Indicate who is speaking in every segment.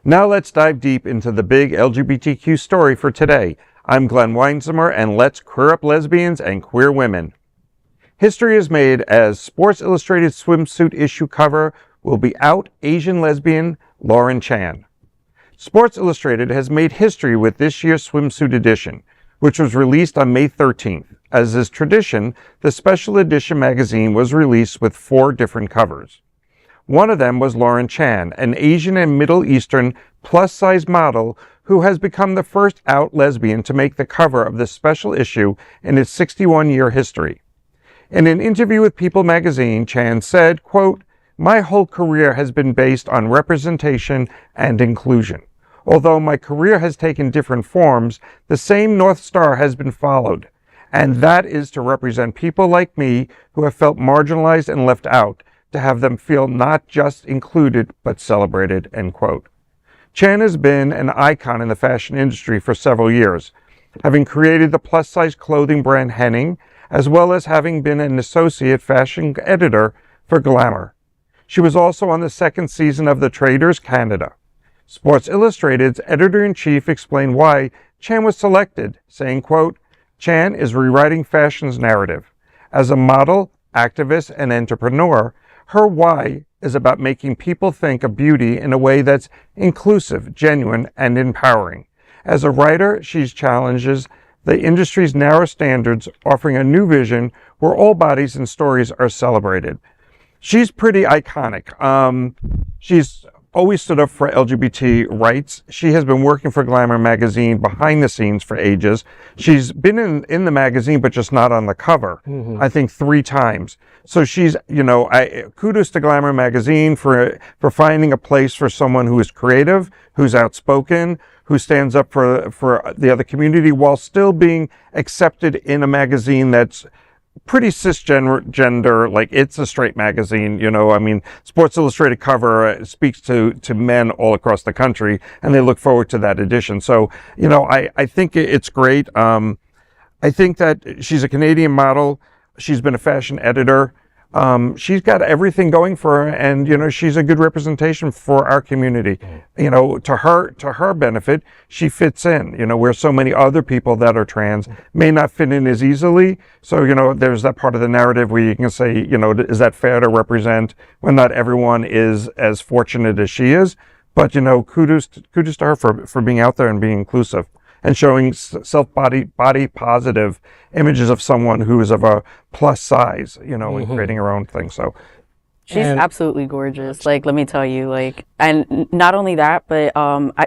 Speaker 1: Now let's dive deep into the big LGBTQ story for today. I'm Glenn Weinzimmer, and let's queer up lesbians and queer women. History is made as Sports Illustrated swimsuit issue cover will be out Asian lesbian Lauren Chan. Sports Illustrated has made history with this year's Swimsuit Edition, which was released on May 13th. As is tradition, the special edition magazine was released with 4 different covers. One of them was Lauren Chan, an Asian and Middle Eastern plus-size model who has become the first out lesbian to make the cover of this special issue in its 61-year history. In an interview with People magazine, Chan said, quote, "My whole career has been based on representation and inclusion. Although my career has taken different forms, the same North Star has been followed, and that is to represent people like me who have felt marginalized and left out, to have them feel not just included, but celebrated," end quote. Chan has been an icon in the fashion industry for several years, having created the plus-size clothing brand Henning, as well as having been an associate fashion editor for Glamor. She was also on the 2nd season of the Traitors Canada. Sports Illustrated's editor-in-chief explained why Chan was selected, saying, quote, "Chan is rewriting fashion's narrative. As a model, activist, and entrepreneur, her why is about making people think of beauty in a way that's inclusive, genuine, and empowering. As a writer, she challenges the industry's narrow standards, offering a new vision where all bodies and stories are celebrated." She's pretty iconic. She's always stood up for LGBT rights. She has been working for Glamor magazine behind the scenes for ages. She's been in the magazine, but just not on the cover, I think 3 times. So she's, kudos to Glamor magazine for finding a place for someone who is creative, who's outspoken, who stands up for the other community while still being accepted in a magazine that's pretty cisgender, like it's a straight magazine, Sports Illustrated cover speaks to men all across the country, and they look forward to that edition. So, I think it's great. I think that she's a Canadian model. She's been a fashion editor. She's got everything going for her, and she's a good representation for our community. To her benefit, she fits in. Where so many other people that are trans may not fit in as easily. So there's that part of the narrative where you can say, is that fair to represent when not everyone is as fortunate as she is? But kudos to her for being out there and being inclusive, and showing body positive images of someone who is of a plus size, and creating her own thing. So
Speaker 2: she's absolutely gorgeous. Like, let me tell you, and not only that, but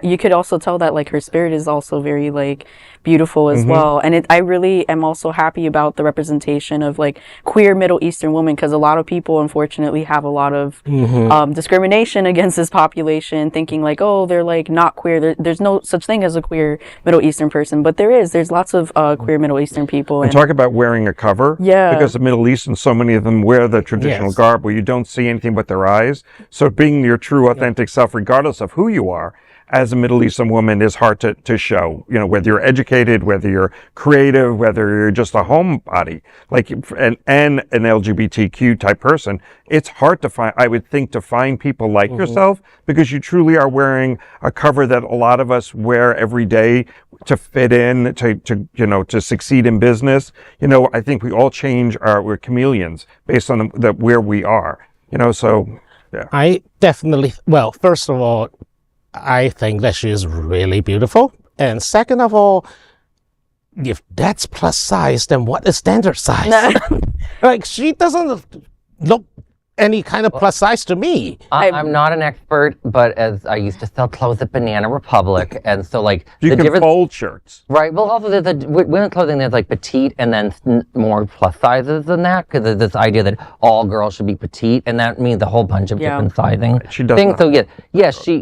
Speaker 2: you could also tell that her spirit is also very beautiful as well. And I really am also happy about the representation of queer Middle Eastern women, because a lot of people unfortunately have a lot of discrimination against this population, thinking oh, they're not queer. There's no such thing as a queer Middle Eastern person, but there's lots of queer Middle Eastern people.
Speaker 1: And talk about wearing a cover.
Speaker 2: Yeah.
Speaker 1: Because the Middle East, and so many of them wear the traditional garb where you don't see anything but their eyes. So being your true, authentic self, regardless of who you are, as a Middle Eastern woman, is hard to show. Whether you're educated, whether you're creative, whether you're just a homebody, and an LGBTQ type person, it's hard to find, I would think, to find people like yourself, because you truly are wearing a cover that a lot of us wear every day to fit in, to succeed in business. I think we all change we're chameleons based on where we are. So yeah.
Speaker 3: I definitely, first of all, I think that she is really beautiful. And second of all, if that's plus size, then what is standard size? She doesn't look any kind of plus size to me.
Speaker 4: I'm not an expert, but as I used to sell clothes at Banana Republic, and so
Speaker 1: you can fold shirts,
Speaker 4: right? Well, also the women's clothing, there's petite and then more plus sizes than that, because there's this idea that all girls should be petite, and that means a whole bunch of different sizing things. So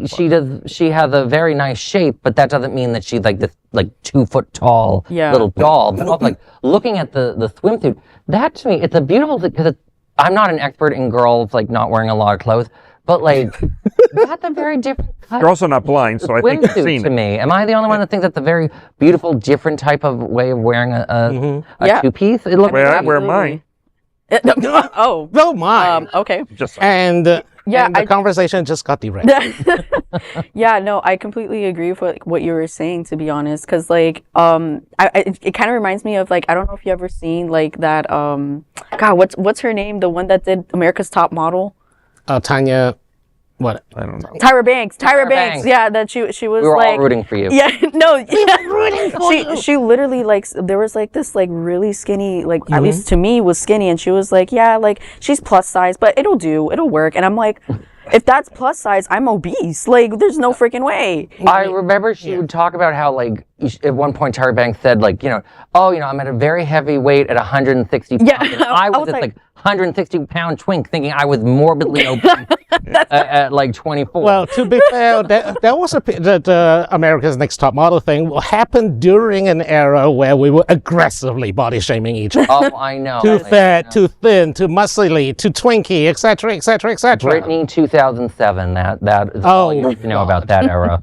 Speaker 4: she does. She has a very nice shape, but that doesn't mean that she's this 2 foot tall little doll. But also, looking at the swimsuit, that to me, it's a beautiful thing, because I'm not an expert in girls not wearing a lot of clothes, but that's a very different cut.
Speaker 1: You're also not blind, so I think you've seen
Speaker 4: to me. Am I the only one that thinks that's a very beautiful, different type of way of wearing a two-piece?
Speaker 1: I wear mine.
Speaker 2: Oh,
Speaker 3: no, mine.
Speaker 2: okay.
Speaker 1: Just
Speaker 3: And
Speaker 2: Yeah,
Speaker 3: and the conversation just got derailed.
Speaker 2: Yeah, no, I completely agree with what you were saying, to be honest, because like it kind of reminds me of like, I don't know if you ever seen like that God, what's her name, the one that did America's Top Model?
Speaker 3: Tanya, what?
Speaker 1: I don't know.
Speaker 2: Tyra Banks. Yeah, that she was
Speaker 4: We were
Speaker 2: like
Speaker 4: all rooting for you.
Speaker 2: Yeah, no, she literally like there was like this like really skinny, like at least to me was skinny, and she was like, yeah, like she's plus size, but it'll work, and I'm like, if that's plus size, I'm obese. Like, there's no freaking way.
Speaker 4: I remember she would talk about how, like, at one point Tyra Banks said, like, I'm at a very heavy weight at 160 pounds.
Speaker 2: Yeah,
Speaker 4: And I was this, like 160-pound twink thinking I was morbidly obese at, like, 24.
Speaker 3: Well, to be fair, that was the America's Next Top Model thing happened during an era where we were aggressively body shaming each other.
Speaker 4: Oh, I know.
Speaker 3: Too fat, too thin, too muscly, too twinky, etc., etc., etc.
Speaker 4: Britney 2007, that is all you need to know about that era.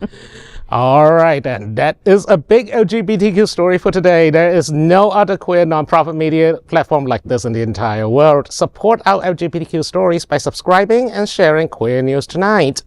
Speaker 3: All right, and that is a big LGBTQ story for today. There is no other queer nonprofit media platform like this in the entire world. Support our LGBTQ stories by subscribing and sharing Queer News Tonight.